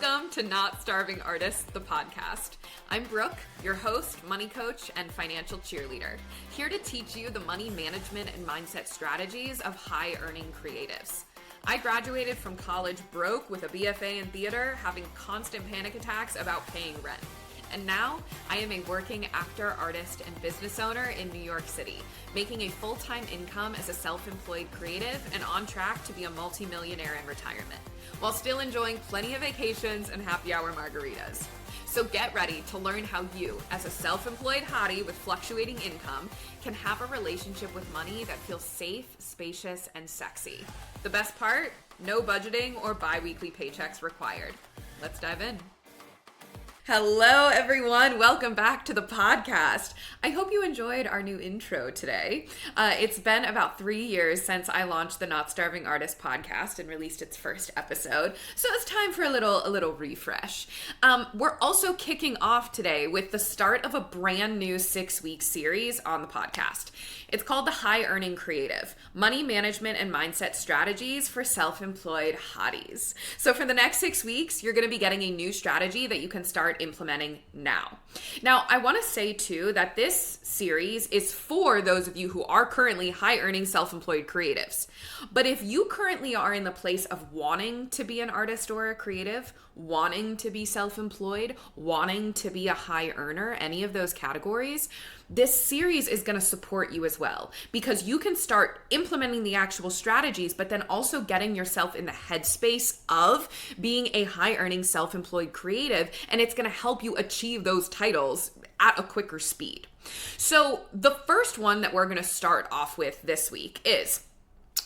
Welcome to Not Starving Artists, the podcast. I'm Brooke, your host, money coach, and financial cheerleader, here to teach you the money management and mindset strategies of high-earning creatives. I graduated from college broke with a BFA in theater, having constant panic attacks about paying rent. And now, I am a working actor, artist, and business owner in New York City, making a full-time income as a self-employed creative and on track to be a multi-millionaire in retirement, while still enjoying plenty of vacations and happy hour margaritas. So get ready to learn how you, as a self-employed hottie with fluctuating income, can have a relationship with money that feels safe, spacious, and sexy. The best part? No budgeting or bi-weekly paychecks required. Let's dive in. Hello, everyone. Welcome back to the podcast. I hope you enjoyed our new intro today. It's been about 3 years since I launched the Not Starving Artist podcast and released its first episode, so it's time for a little refresh. We're also kicking off today with the start of a brand new 6-week series on the podcast. It's called The High Earning Creative: Money Management and Mindset Strategies for Self-Employed Hotties. So for the next 6 weeks, you're going to be getting a new strategy that you can start implementing now. Now, I want to say too that this series is for those of you who are currently high-earning self-employed creatives. But if you currently are in the place of wanting to be an artist or a creative, wanting to be self-employed, wanting to be a high earner, any of those categories, this series is going to support you as well, because you can start implementing the actual strategies, but then also getting yourself in the headspace of being a high earning self-employed creative, and it's going to help you achieve those titles at a quicker speed. So the first one that we're going to start off with this week is,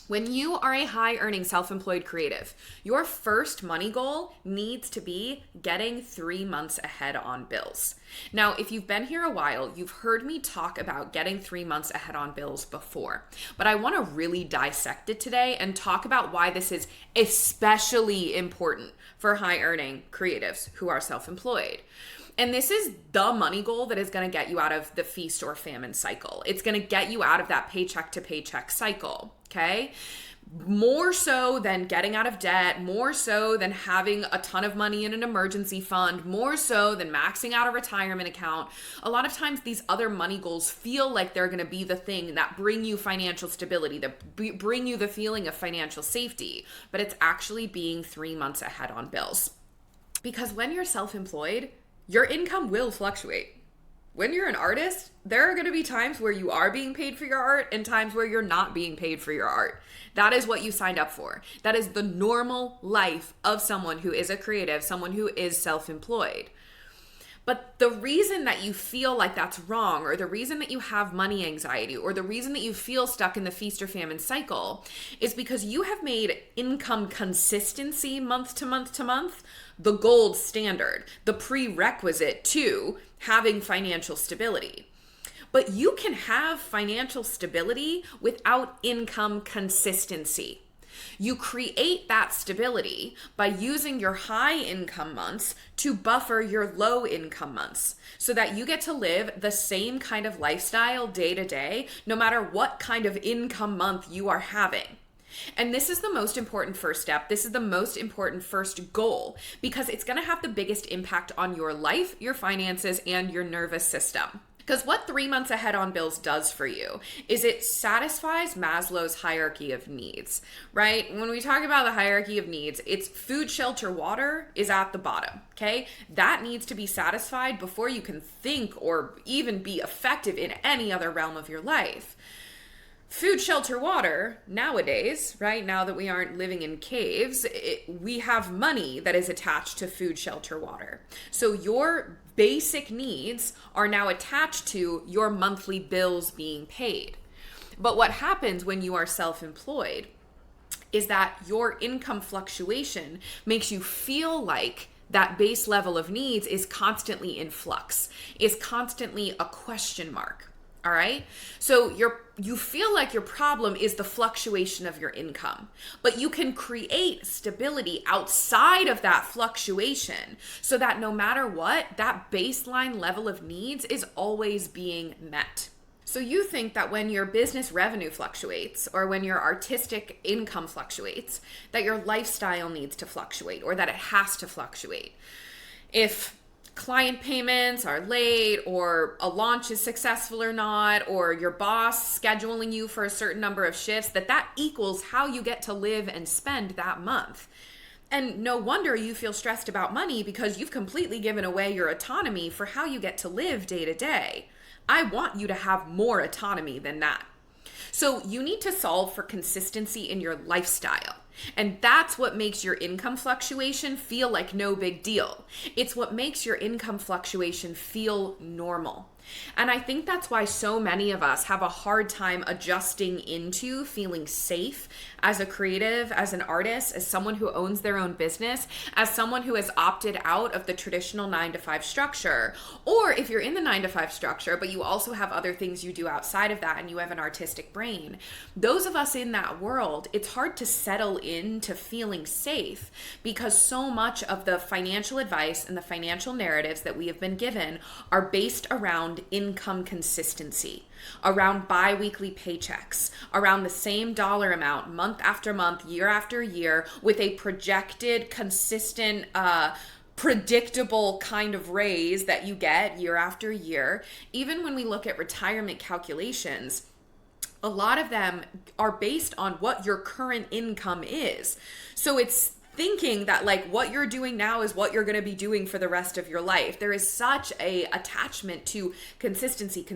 when you are a high-earning self-employed creative, your first money goal needs to be getting 3 months ahead on bills. Now, if you've been here a while, you've heard me talk about getting 3 months ahead on bills before, but I want to really dissect it today and talk about why this is especially important for high-earning creatives who are self-employed. And this is the money goal that is going to get you out of the feast-or-famine cycle. It's going to get you out of that paycheck to paycheck cycle, okay? More so than getting out of debt, more so than having a ton of money in an emergency fund, more so than maxing out a retirement account. A lot of times these other money goals feel like they're going to be the thing that bring you financial stability, that bring you the feeling of financial safety, but it's actually being 3 months ahead on bills. Because when you're self-employed, your income will fluctuate. When you're an artist, there are going to be times where you are being paid for your art and times where you're not being paid for your art. That is what you signed up for. That is the normal life of someone who is a creative, someone who is self-employed. But the reason that you feel like that's wrong, or the reason that you have money anxiety, or the reason that you feel stuck in the feast or famine cycle is because you have made income consistency month to month to month the gold standard, the prerequisite to having financial stability. But you can have financial stability without income consistency. You create that stability by using your high income months to buffer your low income months so that you get to live the same kind of lifestyle day to day, no matter what kind of income month you are having. And this is the most important first step. This is the most important first goal, because it's going to have the biggest impact on your life, your finances, and your nervous system. Because what 3 months ahead on bills does for you is it satisfies Maslow's hierarchy of needs, right? When we talk about the hierarchy of needs, it's food, shelter, water is at the bottom, okay? That needs to be satisfied before you can think or even be effective in any other realm of your life. Food, shelter, water, nowadays, right, now that we aren't living in caves, we have money that is attached to food, shelter, water. So your basic needs are now attached to your monthly bills being paid. But what happens when you are self-employed is that your income fluctuation makes you feel like that base level of needs is constantly in flux, is constantly a question mark. All right. So you feel like your problem is the fluctuation of your income, but you can create stability outside of that fluctuation so that no matter what, that baseline level of needs is always being met. So you think that when your business revenue fluctuates or when your artistic income fluctuates, that your lifestyle needs to fluctuate or that it has to fluctuate. If client payments are late or a launch is successful or not, or your boss scheduling you for a certain number of shifts, that equals how you get to live and spend that month. And no wonder you feel stressed about money because you've completely given away your autonomy for how you get to live day to day. I want you to have more autonomy than that. So you need to solve for consistency in your lifestyle. And that's what makes your income fluctuation feel like no big deal. It's what makes your income fluctuation feel normal. And I think that's why so many of us have a hard time adjusting into feeling safe as a creative, as an artist, as someone who owns their own business, as someone who has opted out of the traditional 9-to-5 structure. Or if you're in the 9-to-5 structure, but you also have other things you do outside of that and you have an artistic brain. Those of us in that world, it's hard to settle into feeling safe because so much of the financial advice and the financial narratives that we have been given are based around income consistency, around bi-weekly paychecks, around the same dollar amount month after month, year after year, with a projected, consistent, predictable kind of raise that you get year after year. Even when we look at retirement calculations, a lot of them are based on what your current income is. So it's thinking that like what you're doing now is what you're going to be doing for the rest of your life. There is such a attachment to consistency.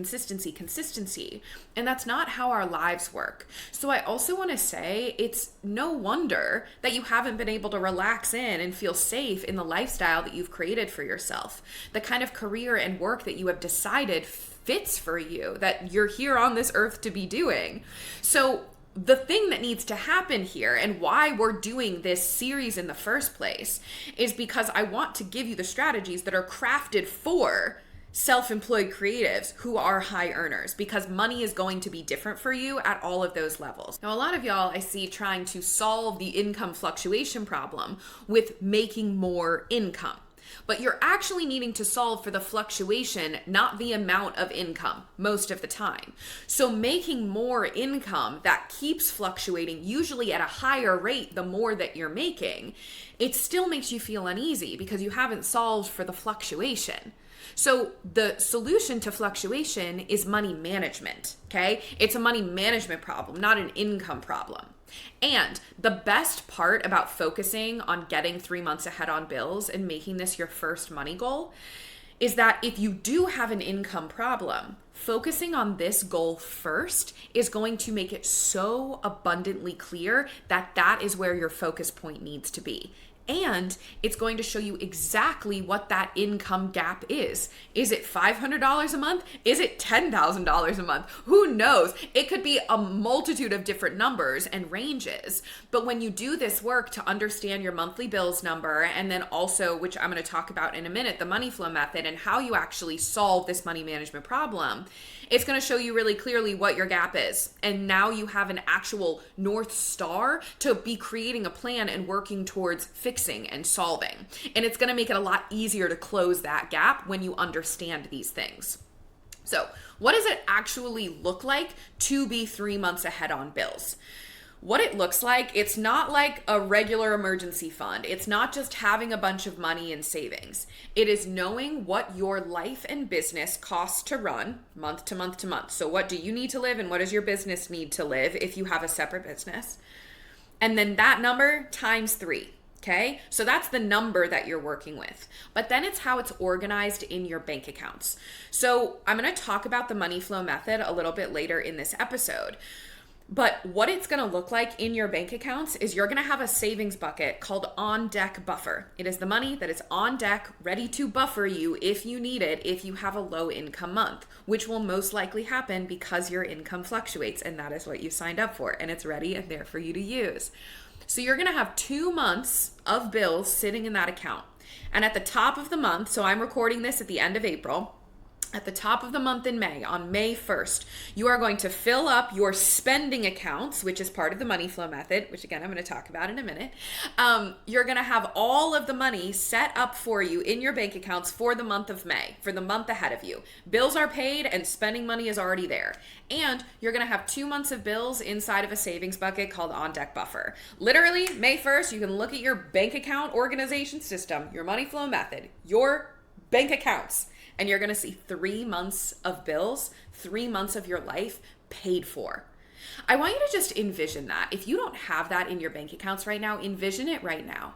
And that's not how our lives work. So I also want to say it's no wonder that you haven't been able to relax in and feel safe in the lifestyle that you've created for yourself. The kind of career and work that you have decided fits for you, that you're here on this earth to be doing. So the thing that needs to happen here and why we're doing this series in the first place is because I want to give you the strategies that are crafted for self-employed creatives who are high earners, because money is going to be different for you at all of those levels. Now, a lot of y'all I see trying to solve the income fluctuation problem with making more income. But you're actually needing to solve for the fluctuation, not the amount of income most of the time. So making more income that keeps fluctuating, usually at a higher rate the more that you're making, it still makes you feel uneasy because you haven't solved for the fluctuation. So the solution to fluctuation is money management, okay? It's a money management problem, not an income problem. And the best part about focusing on getting 3 months ahead on bills and making this your first money goal is that if you do have an income problem, focusing on this goal first is going to make it so abundantly clear that that is where your focus point needs to be. And it's going to show you exactly what that income gap is. Is it $500 a month? Is it $10,000 a month? Who knows? It could be a multitude of different numbers and ranges. But when you do this work to understand your monthly bills number, and then also, which I'm going to talk about in a minute, the money flow method and how you actually solve this money management problem, it's going to show you really clearly what your gap is. And now you have an actual North Star to be creating a plan and working towards fixing and solving. And it's going to make it a lot easier to close that gap when you understand these things. So, what does it actually look like to be 3 months ahead on bills? What it looks like, it's not like a regular emergency fund. It's not just having a bunch of money in savings. It is knowing what your life and business costs to run month to month to month. So what do you need to live and what does your business need to live if you have a separate business? And then that number times 3. Okay, so that's the number that you're working with. But then it's how it's organized in your bank accounts. So I'm going to talk about the money flow method a little bit later in this episode. But what it's going to look like in your bank accounts is you're going to have a savings bucket called on deck buffer. It is the money that is on deck, ready to buffer you if you need it, if you have a low income month, which will most likely happen because your income fluctuates and that is what you signed up for and it's ready and there for you to use. So you're going to have 2 months of bills sitting in that account. And at the top of the month, so I'm recording this at the end of April, At the top of the month in May, on May 1st, you are going to fill up your spending accounts, which is part of the money flow method, which again, I'm going to talk about in a minute. You're going to have all of the money set up for you in your bank accounts for the month of May, for the month ahead of you. Bills are paid and spending money is already there. And you're going to have 2 months of bills inside of a savings bucket called on deck buffer. Literally, May 1st, you can look at your bank account organization system, your money flow method, your bank accounts, and you're going to see 3 months of bills, 3 months of your life paid for. I want you to just envision that. If you don't have that in your bank accounts right now, envision it right now.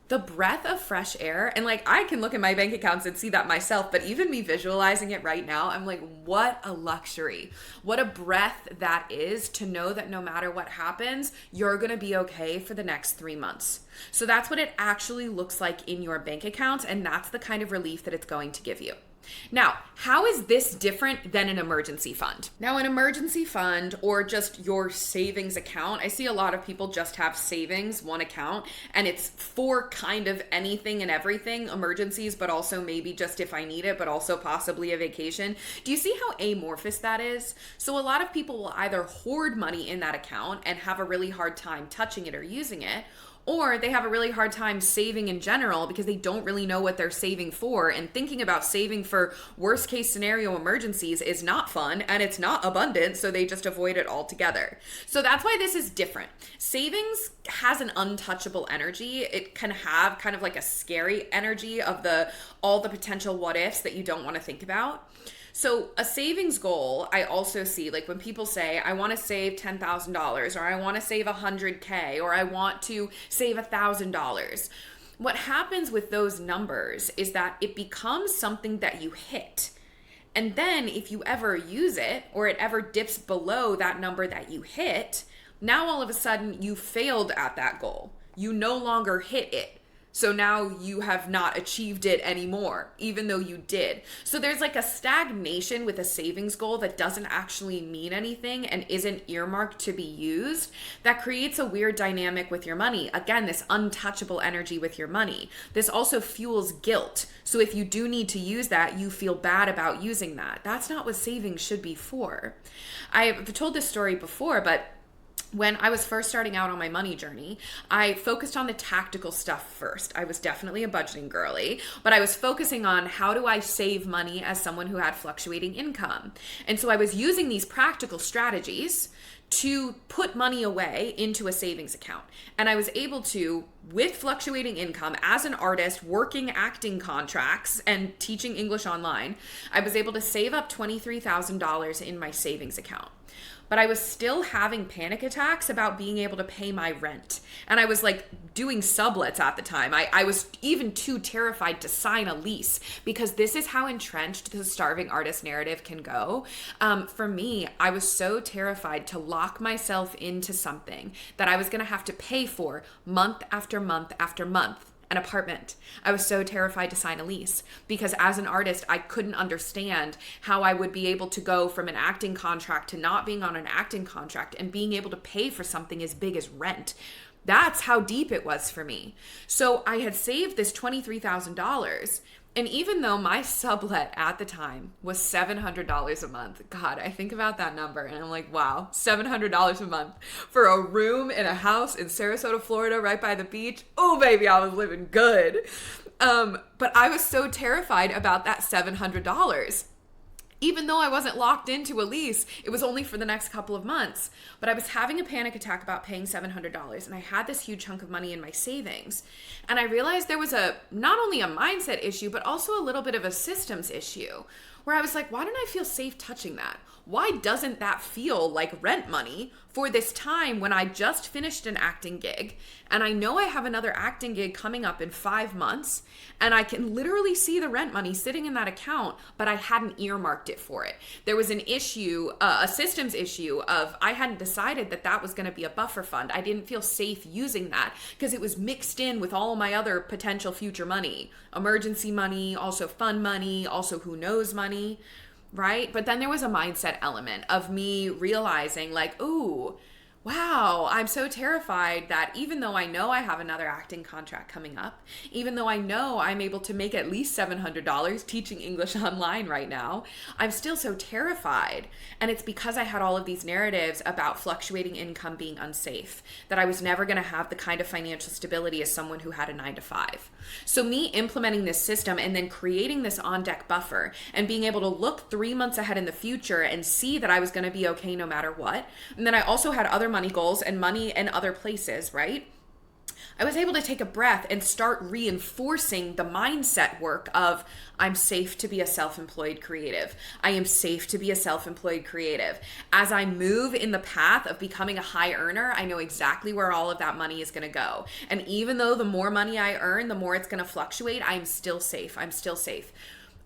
The breath of fresh air, and like I can look at my bank accounts and see that myself, but even me visualizing it right now, I'm like, what a luxury. What a breath that is to know that no matter what happens, you're going to be okay for the next 3 months. So that's what it actually looks like in your bank accounts, and that's the kind of relief that it's going to give you. Now, how is this different than an emergency fund? Now, an emergency fund or just your savings account, I see a lot of people just have savings, one account, and it's for kind of anything and everything, emergencies, but also maybe just if I need it, but also possibly a vacation. Do you see how amorphous that is? So a lot of people will either hoard money in that account and have a really hard time touching it or using it, or they have a really hard time saving in general because they don't really know what they're saving for. And thinking about saving for worst case scenario emergencies is not fun and it's not abundant, so they just avoid it altogether. So that's why this is different. Savings has an untouchable energy. It can have kind of like a scary energy of all the potential what ifs that you don't want to think about. So a savings goal, I also see like when people say, I want to save $10,000 or I want to save $100K or I want to save $1,000. What happens with those numbers is that it becomes something that you hit. And then if you ever use it or it ever dips below that number that you hit, now all of a sudden you failed at that goal. You no longer hit it. So now you have not achieved it anymore, even though you did. So there's like a stagnation with a savings goal that doesn't actually mean anything and isn't earmarked to be used. That creates a weird dynamic with your money. Again, this untouchable energy with your money. This also fuels guilt. So if you do need to use that, you feel bad about using that. That's not what savings should be for. I've told this story before, but when I was first starting out on my money journey, I focused on the tactical stuff first. I was definitely a budgeting girly, but I was focusing on how do I save money as someone who had fluctuating income. And so I was using these practical strategies to put money away into a savings account. And I was able to, with fluctuating income, as an artist working acting contracts and teaching English online, I was able to save up $23,000 in my savings account. But I was still having panic attacks about being able to pay my rent. And I was like doing sublets at the time. I was even too terrified to sign a lease because this is how entrenched the starving artist narrative can go. For me, I was so terrified to lock myself into something that I was going to have to pay for month after month after month. An apartment. I was so terrified to sign a lease because as an artist, I couldn't understand how I would be able to go from an acting contract to not being on an acting contract and being able to pay for something as big as rent. That's how deep it was for me. So I had saved this $23,000. And even though my sublet at the time was $700 a month, God, I think about that number and I'm like, wow, $700 a month for a room in a house in Sarasota, Florida, right by the beach. Oh, baby, I was living good. But I was so terrified about that $700. Even though I wasn't locked into a lease, it was only for the next couple of months. But I was having a panic attack about paying $700, and I had this huge chunk of money in my savings. And I realized there was not only a mindset issue, but also a little bit of a systems issue, where I was like, why don't I feel safe touching that? Why doesn't that feel like rent money for this time when I just finished an acting gig and I know I have another acting gig coming up in 5 months and I can literally see the rent money sitting in that account, but I hadn't earmarked it for it. There was an issue, a systems issue of I hadn't decided that was going to be a buffer fund. I didn't feel safe using that because it was mixed in with all my other potential future money, emergency money, also fund money, also who knows money. Right? But then there was a mindset element of me realizing like, ooh, wow, I'm so terrified that even though I know I have another acting contract coming up, even though I know I'm able to make at least $700 teaching English online right now, I'm still so terrified. And it's because I had all of these narratives about fluctuating income being unsafe, that I was never going to have the kind of financial stability as someone who had a 9 to 5. So me implementing this system and then creating this on-deck buffer and being able to look 3 months ahead in the future and see that I was going to be okay no matter what. And then I also had other money goals and money in other places, right? I was able to take a breath and start reinforcing the mindset work of I'm safe to be a self-employed creative. I am safe to be a self-employed creative. As I move in the path of becoming a high earner, I know exactly where all of that money is going to go. And even though the more money I earn, the more it's going to fluctuate, I'm still safe. I'm still safe.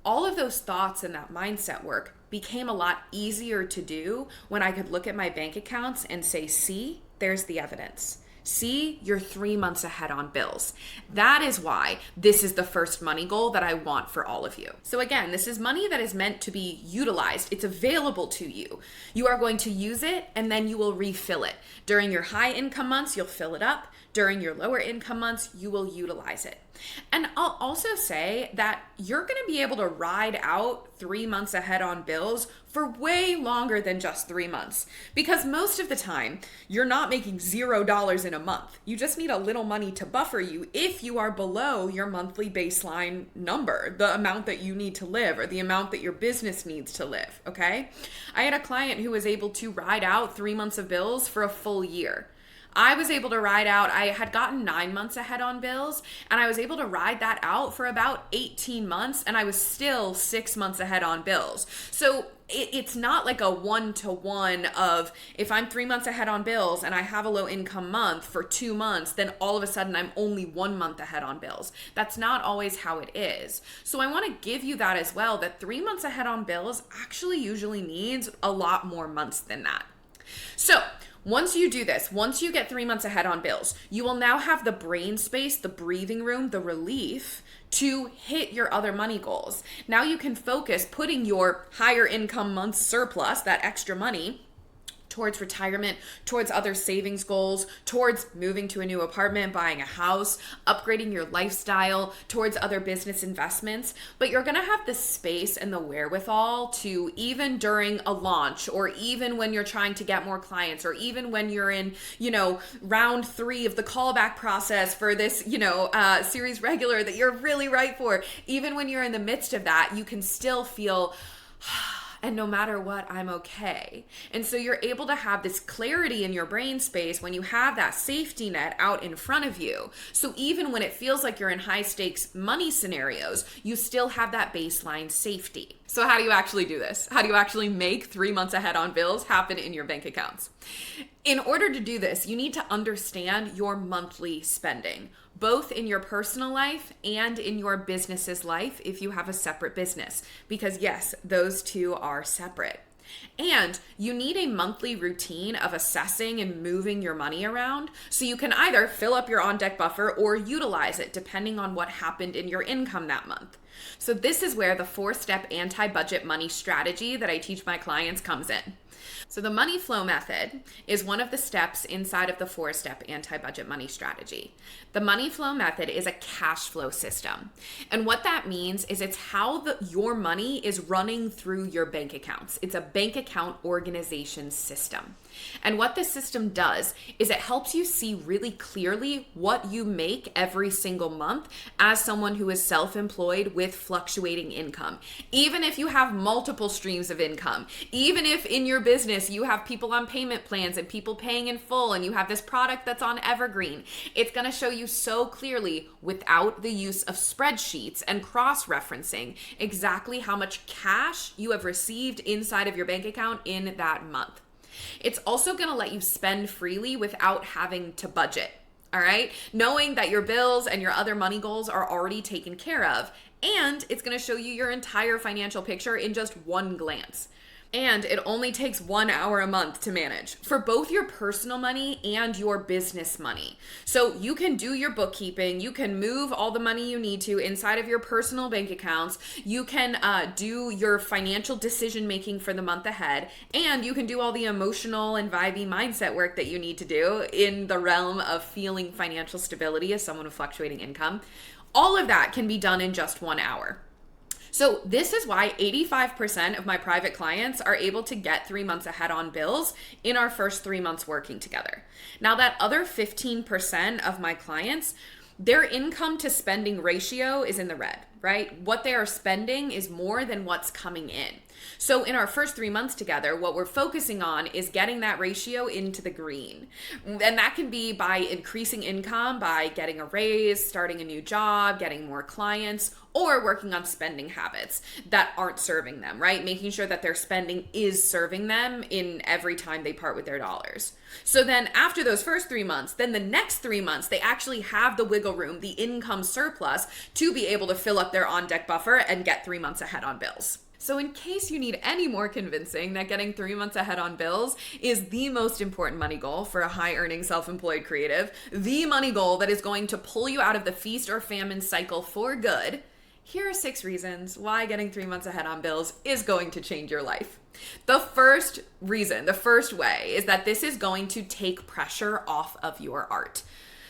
All of those thoughts and that mindset work became a lot easier to do when I could look at my bank accounts and say, see, there's the evidence. See, you're 3 months ahead on bills. That is why this is the first money goal that I want for all of you. So again, this is money that is meant to be utilized. It's available to you. You are going to use it and then you will refill it. During your high income months, you'll fill it up. During your lower income months, you will utilize it. And I'll also say that you're going to be able to ride out 3 months ahead on bills for way longer than just 3 months. Because most of the time, you're not making $0 in a month. You just need a little money to buffer you if you are below your monthly baseline number, the amount that you need to live or the amount that your business needs to live, okay? I had a client who was able to ride out 3 months of bills for a full year. I was able to ride out, I had gotten 9 months ahead on bills, and I was able to ride that out for about 18 months, and I was still 6 months ahead on bills. So it's not like a one-to-one of if I'm 3 months ahead on bills and I have a low income month for 2 months, then all of a sudden I'm only 1 month ahead on bills. That's not always how it is. So I want to give you that as well, that 3 months ahead on bills actually usually means a lot more months than that. So once you do this, once you get 3 months ahead on bills, you will now have the brain space, the breathing room, the relief to hit your other money goals. Now you can focus putting your higher income months surplus, that extra money, towards retirement, towards other savings goals, towards moving to a new apartment, buying a house, upgrading your lifestyle, towards other business investments. But you're going to have the space and the wherewithal to, even during a launch, or even when you're trying to get more clients, or even when you're in, round 3 of the callback process for this, series regular that you're really right for, even when you're in the midst of that, you can still feel and no matter what, I'm okay. And so you're able to have this clarity in your brain space when you have that safety net out in front of you. So even when it feels like you're in high stakes money scenarios, you still have that baseline safety. So how do you actually do this? How do you actually make 3 months ahead on bills happen in your bank accounts? In order to do this, you need to understand your monthly spending, both in your personal life and in your business's life if you have a separate business, because yes, those two are separate. And you need a monthly routine of assessing and moving your money around so you can either fill up your on-deck buffer or utilize it depending on what happened in your income that month. So this is where the 4-step anti-budget money strategy that I teach my clients comes in. So the money flow method is one of the steps inside of the 4-step anti-budget money strategy. The money flow method is a cash flow system. And what that means is it's how your money is running through your bank accounts. It's a bank account organization system. And what this system does is it helps you see really clearly what you make every single month as someone who is self-employed with fluctuating income. Even if you have multiple streams of income, even if in your business you have people on payment plans and people paying in full and you have this product that's on evergreen, it's going to show you so clearly without the use of spreadsheets and cross-referencing exactly how much cash you have received inside of your bank account in that month. It's also going to let you spend freely without having to budget, all right? Knowing that your bills and your other money goals are already taken care of, and it's going to show you your entire financial picture in just one glance. And it only takes 1 hour a month to manage for both your personal money and your business money. So you can do your bookkeeping, you can move all the money you need to inside of your personal bank accounts, you can do your financial decision making for the month ahead, and you can do all the emotional and vibey mindset work that you need to do in the realm of feeling financial stability as someone with fluctuating income. All of that can be done in just 1 hour. So this is why 85% of my private clients are able to get 3 months ahead on bills in our first 3 months working together. Now that other 15% of my clients, their income to spending ratio is in the red, right? What they are spending is more than what's coming in. So in our first 3 months together, what we're focusing on is getting that ratio into the green. And that can be by increasing income, by getting a raise, starting a new job, getting more clients, or working on spending habits that aren't serving them, right? Making sure that their spending is serving them in every time they part with their dollars. So then after those first 3 months, then the next 3 months, they actually have the wiggle room, the income surplus to be able to fill up their on-deck buffer and get 3 months ahead on bills. So in case you need any more convincing that getting 3 months ahead on bills is the most important money goal for a high-earning self-employed creative, the money goal that is going to pull you out of the feast or famine cycle for good, here are 6 reasons why getting 3 months ahead on bills is going to change your life. The first reason, the first way, is that this is going to take pressure off of your art.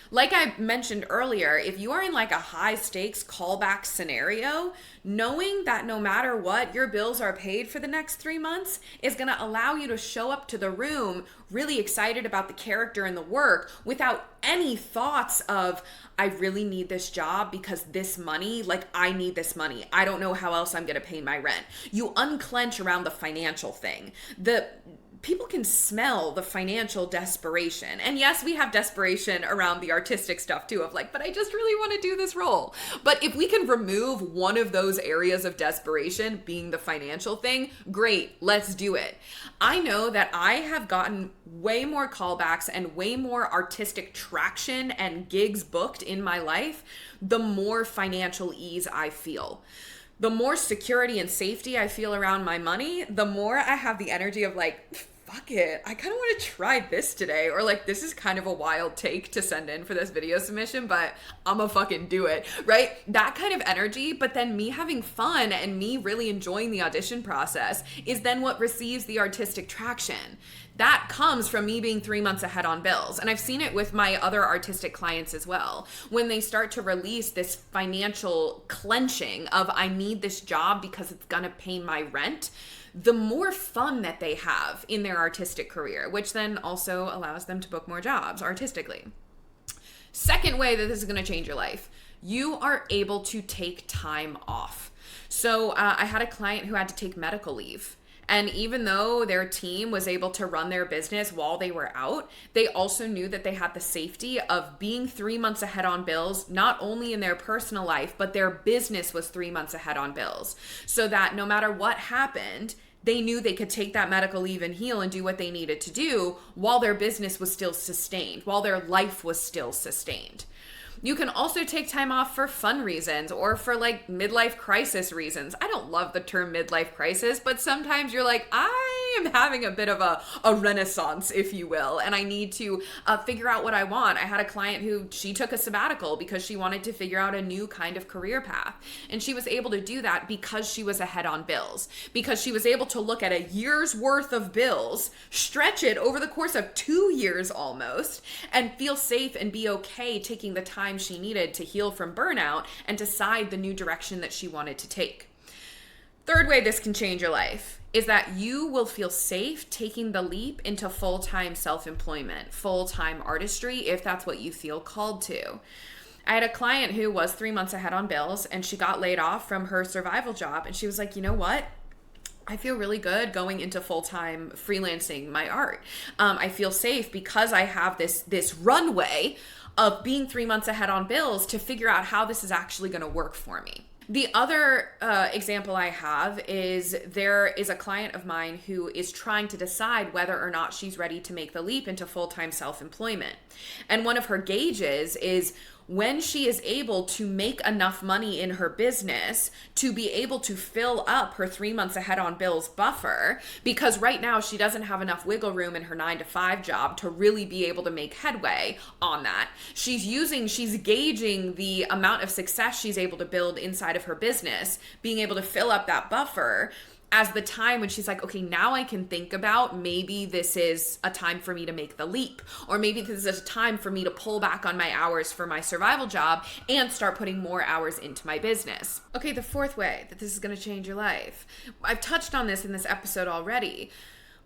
Like I mentioned earlier, if you are in like a high stakes callback scenario, knowing that no matter what, your bills are paid for the next 3 months is going to allow you to show up to the room really excited about the character and the work without any thoughts of, I really need this job because this money, like I need this money. I don't know how else I'm going to pay my rent. You unclench around the financial thing. People can smell the financial desperation. And yes, we have desperation around the artistic stuff too, of like, but I just really want to do this role. But if we can remove one of those areas of desperation, being the financial thing, great, let's do it. I know that I have gotten way more callbacks and way more artistic traction and gigs booked in my life, the more financial ease I feel. The more security and safety I feel around my money, the more I have the energy of like, fuck it, I kind of want to try this today. Or like, this is kind of a wild take to send in for this video submission, but I'm gonna fucking do it, right? That kind of energy, but then me having fun and me really enjoying the audition process is then what receives the artistic traction. That comes from me being 3 months ahead on bills. And I've seen it with my other artistic clients as well. When they start to release this financial clenching of, I need this job because it's gonna pay my rent, the more fun that they have in their artistic career, which then also allows them to book more jobs artistically. Second way that this is gonna change your life, you are able to take time off. So I had a client who had to take medical leave. And even though their team was able to run their business while they were out, they also knew that they had the safety of being 3 months ahead on bills, not only in their personal life, but their business was 3 months ahead on bills. So that no matter what happened, they knew they could take that medical leave and heal and do what they needed to do while their business was still sustained, while their life was still sustained. You can also take time off for fun reasons or for like midlife crisis reasons. I don't love the term midlife crisis, but sometimes you're like, I am having a bit of a renaissance, if you will, and I need to figure out what I want. I had a client who she took a sabbatical because she wanted to figure out a new kind of career path. And she was able to do that because she was ahead on bills, because she was able to look at a year's worth of bills, stretch it over the course of 2 years almost, and feel safe and be okay taking the time she needed to heal from burnout and decide the new direction that she wanted to take. Third way this can change your life is that you will feel safe taking the leap into full-time self-employment, full-time artistry, if that's what you feel called to. I had a client who was 3 months ahead on bills and she got laid off from her survival job, and she was like, you know what? I feel really good going into full-time freelancing my art. I feel safe because I have this runway of being 3 months ahead on bills to figure out how this is actually going to work for me. The other example I have is there is a client of mine who is trying to decide whether or not she's ready to make the leap into full-time self-employment. And one of her gauges is, when she is able to make enough money in her business to be able to fill up her 3 months ahead on bills buffer, because right now she doesn't have enough wiggle room in her 9-to-5 job to really be able to make headway on that. She's gauging the amount of success she's able to build inside of her business, being able to fill up that buffer as the time when she's like, okay, now I can think about maybe this is a time for me to make the leap, or maybe this is a time for me to pull back on my hours for my survival job and start putting more hours into my business. Okay, the fourth way that this is going to change your life. I've touched on this in this episode already,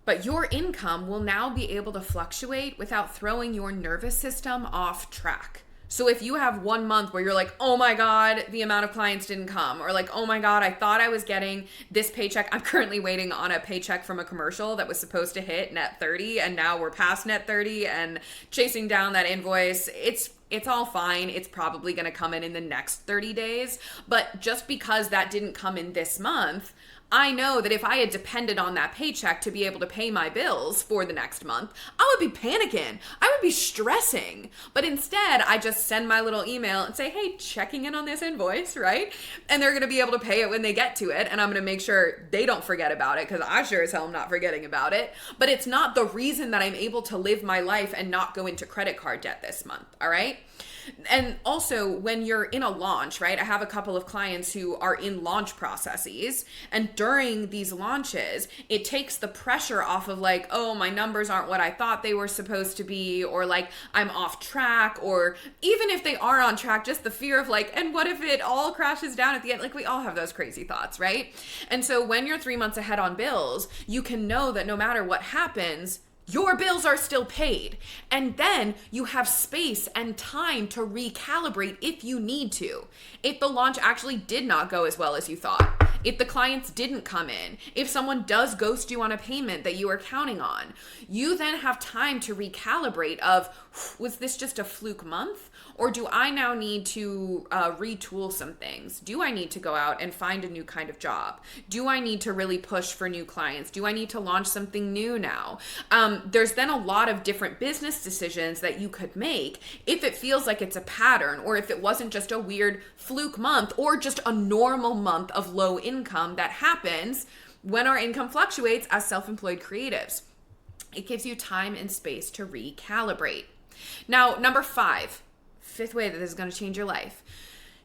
but your income will now be able to fluctuate without throwing your nervous system off track. So if you have 1 month where you're like, oh my God, the amount of clients didn't come, or like, oh my God, I thought I was getting this paycheck. I'm currently waiting on a paycheck from a commercial that was supposed to hit net 30, and now we're past net 30 and chasing down that invoice. It's all fine. It's probably going to come in the next 30 days. But just because that didn't come in this month, I know that if I had depended on that paycheck to be able to pay my bills for the next month, I would be panicking. I would be stressing. But instead, I just send my little email and say, hey, checking in on this invoice, right? And they're going to be able to pay it when they get to it. And I'm going to make sure they don't forget about it, because I sure as hell am not forgetting about it. But it's not the reason that I'm able to live my life and not go into credit card debt this month, all right? And also, when you're in a launch, right? I have a couple of clients who are in launch processes, and during these launches, it takes the pressure off of like, oh, my numbers aren't what I thought they were supposed to be, or like I'm off track, or even if they are on track, just the fear of like, and what if it all crashes down at the end? Like, we all have those crazy thoughts, right? And so when you're 3 months ahead on bills, you can know that no matter what happens, your bills are still paid. And then you have space and time to recalibrate if you need to. If the launch actually did not go as well as you thought, if the clients didn't come in, if someone does ghost you on a payment that you were counting on, you then have time to recalibrate of, was this just a fluke month? Or do I now need to retool some things? Do I need to go out and find a new kind of job? Do I need to really push for new clients? Do I need to launch something new now? There's then a lot of different business decisions that you could make if it feels like it's a pattern, or if it wasn't just a weird fluke month, or just a normal month of low income that happens when our income fluctuates as self-employed creatives. It gives you time and space to recalibrate. Now, number 5, fifth way that this is going to change your life.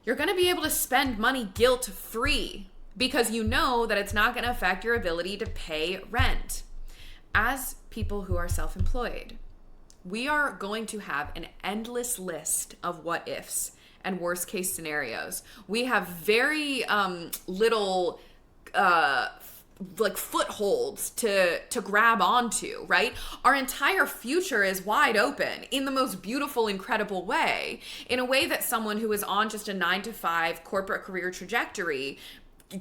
You're going to be able to spend money guilt-free because you know that it's not going to affect your ability to pay rent. As people who are self-employed, we are going to have an endless list of what ifs and worst case scenarios. We have very little like footholds to grab onto, right? Our entire future is wide open in the most beautiful, incredible way, in a way that someone who is on just a 9-to-5 corporate career trajectory,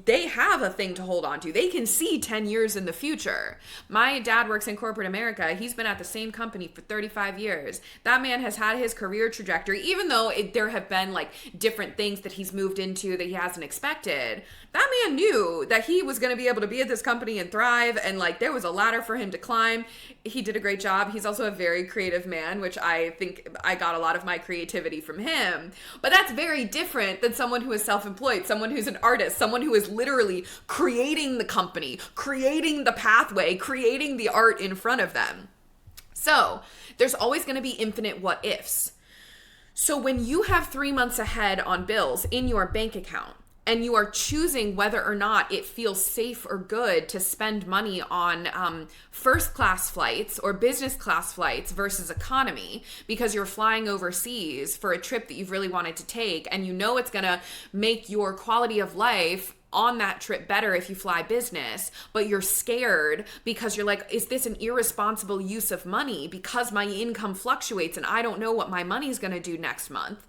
they have a thing to hold on to. They can see 10 years in the future. My dad works in corporate America. He's been at the same company for 35 years. That man has had his career trajectory, even though there have been like different things that he's moved into that he hasn't expected. That man knew that he was going to be able to be at this company and thrive, and like there was a ladder for him to climb. He did a great job. He's also a very creative man, which I think I got a lot of my creativity from him. But that's very different than someone who is self-employed, someone who's an artist, someone who is literally creating the company, creating the pathway, creating the art in front of them. So there's always going to be infinite what ifs. So when you have 3 months ahead on bills in your bank account, and you are choosing whether or not it feels safe or good to spend money on first class flights or business class flights versus economy, because you're flying overseas for a trip that you've really wanted to take, and you know it's gonna make your quality of life on that trip better if you fly business, but you're scared because you're like, is this an irresponsible use of money because my income fluctuates and I don't know what my money's gonna do next month.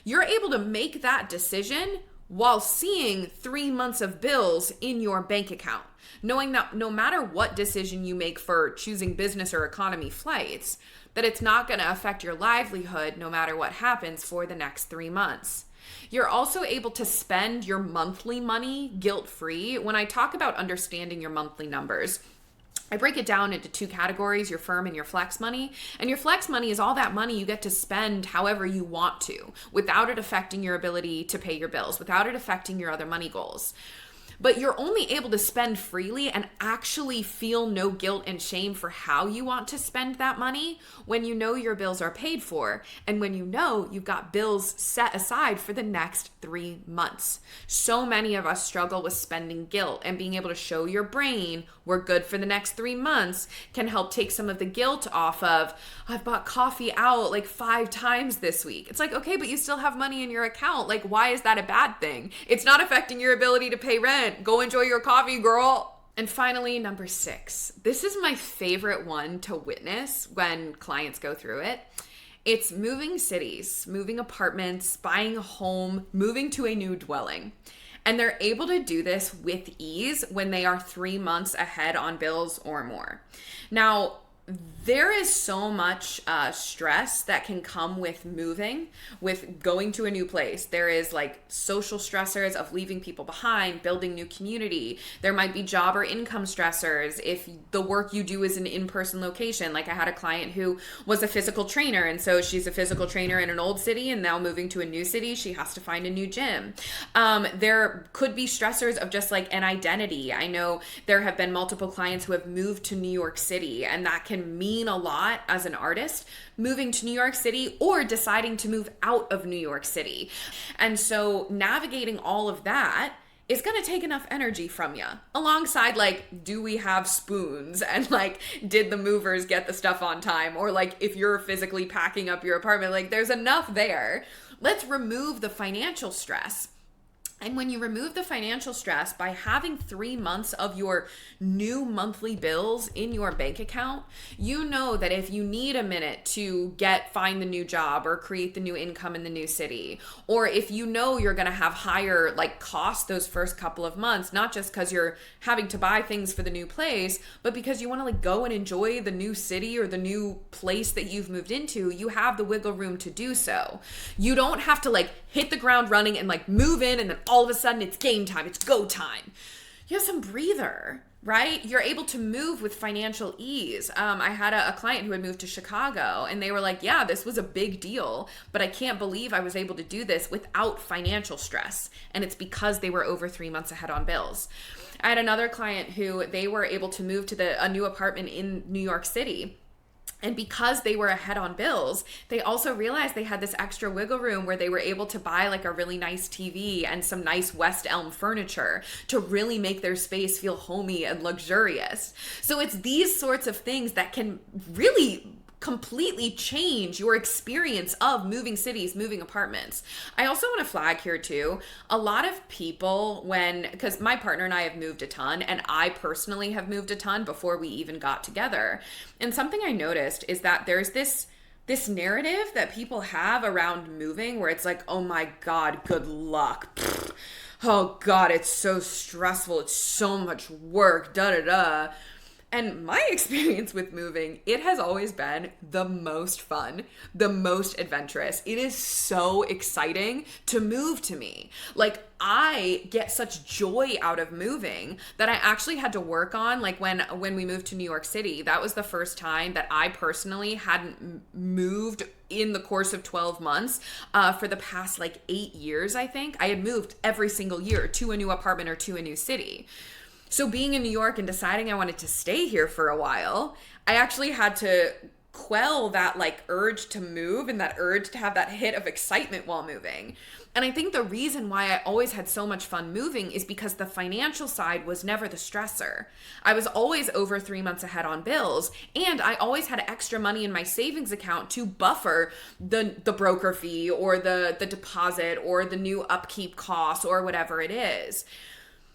You're able to make that decision while seeing 3 months of bills in your bank account, knowing that no matter what decision you make for choosing business or economy flights, that it's not going to affect your livelihood no matter what happens for the next 3 months. You're also able to spend your monthly money guilt-free. When I talk about understanding your monthly numbers, I break it down into two categories, your firm and your flex money. And your flex money is all that money you get to spend however you want to, without it affecting your ability to pay your bills, without it affecting your other money goals. But you're only able to spend freely and actually feel no guilt and shame for how you want to spend that money when you know your bills are paid for and when you know you've got bills set aside for the next 3 months. So many of us struggle with spending guilt, and being able to show your brain we're good for the next 3 months can help take some of the guilt off of, I've bought coffee out like 5 times this week. It's like, okay, but you still have money in your account. Like, why is that a bad thing? It's not affecting your ability to pay rent. Go enjoy your coffee, girl. And finally, number 6. This is my favorite one to witness when clients go through it. It's moving cities, moving apartments, buying a home, moving to a new dwelling. And they're able to do this with ease when they are 3 months ahead on bills or more. Now, there is so much stress that can come with moving, with going to a new place. There is like social stressors of leaving people behind, building new community. There might be job or income stressors if the work you do is an in-person location. Like I had a client who was a physical trainer, and so she's a physical trainer in an old city, and now moving to a new city, she has to find a new gym. There could be stressors of just like an identity. I know there have been multiple clients who have moved to New York City, and that can mean a lot as an artist, moving to New York City or deciding to move out of New York City. And so navigating all of that is going to take enough energy from you, alongside like, do we have spoons, and like, did the movers get the stuff on time, or like if you're physically packing up your apartment, like there's enough there. Let's remove the financial stress. And when you remove the financial stress by having 3 months of your new monthly bills in your bank account, you know that if you need a minute to find the new job or create the new income in the new city, or if you know you're going to have higher like costs those first couple of months, not just because you're having to buy things for the new place, but because you want to like go and enjoy the new city or the new place that you've moved into, you have the wiggle room to do so. You don't have to like hit the ground running and like move in and then all of a sudden it's game time, it's go time. You have some breather, right? You're able to move with financial ease. I had a client who had moved to Chicago, and they were like, yeah, this was a big deal, but I can't believe I was able to do this without financial stress. And it's because they were over 3 months ahead on bills. I had another client who they were able to move to a new apartment in New York City. And because they were ahead on bills, they also realized they had this extra wiggle room where they were able to buy like a really nice TV and some nice West Elm furniture to really make their space feel homey and luxurious. So it's these sorts of things that can really completely change your experience of moving cities, moving apartments. I also want to flag here too, a lot of people because my partner and I have moved a ton, and I personally have moved a ton before we even got together. And something I noticed is that there's this narrative that people have around moving where it's like, oh my God, good luck. Oh God, it's so stressful. It's so much work, da-da-da. And my experience with moving, it has always been the most fun, the most adventurous. It is so exciting to move to me. Like, I get such joy out of moving that I actually had to work on, like when we moved to New York City, that was the first time that I personally hadn't moved in the course of 12 months for the past like 8 years, I think. I had moved every single year to a new apartment or to a new city. So being in New York and deciding I wanted to stay here for a while, I actually had to quell that like urge to move and that urge to have that hit of excitement while moving. And I think the reason why I always had so much fun moving is because the financial side was never the stressor. I was always over 3 months ahead on bills, and I always had extra money in my savings account to buffer the broker fee or the deposit or the new upkeep costs or whatever it is.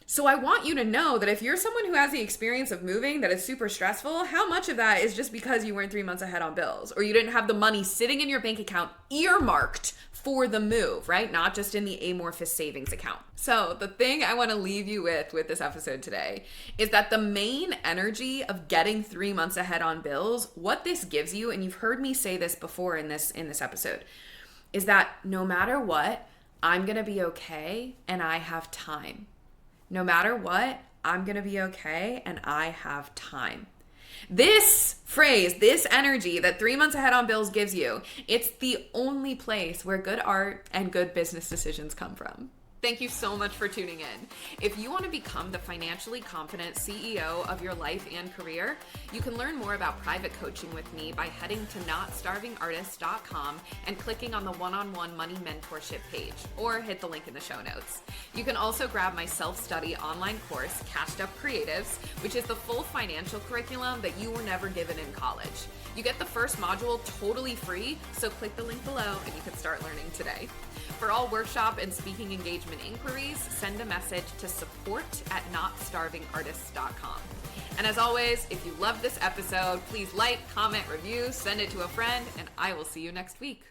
So I want you to know that if you're someone who has the experience of moving that is super stressful, how much of that is just because you weren't 3 months ahead on bills, or you didn't have the money sitting in your bank account earmarked for the move, right? Not just in the amorphous savings account. So the thing I want to leave you with this episode today is that the main energy of getting 3 months ahead on bills, what this gives you, and you've heard me say this before in this episode, is that no matter what, I'm going to be okay and I have time. No matter what, I'm going to be okay and I have time. This phrase, this energy that 3 months ahead on bills gives you, it's the only place where good art and good business decisions come from. Thank you so much for tuning in. If you want to become the financially confident CEO of your life and career, you can learn more about private coaching with me by heading to notstarvingartist.com and clicking on the one-on-one money mentorship page, or hit the link in the show notes. You can also grab my self-study online course, Cashed Up Creatives, which is the full financial curriculum that you were never given in college. You get the first module totally free, so click the link below and you can start learning today. For all workshop and speaking engagement inquiries, send a message to support@notstarvingartist.com. And as always, if you loved this episode, please like, comment, review, send it to a friend, and I will see you next week.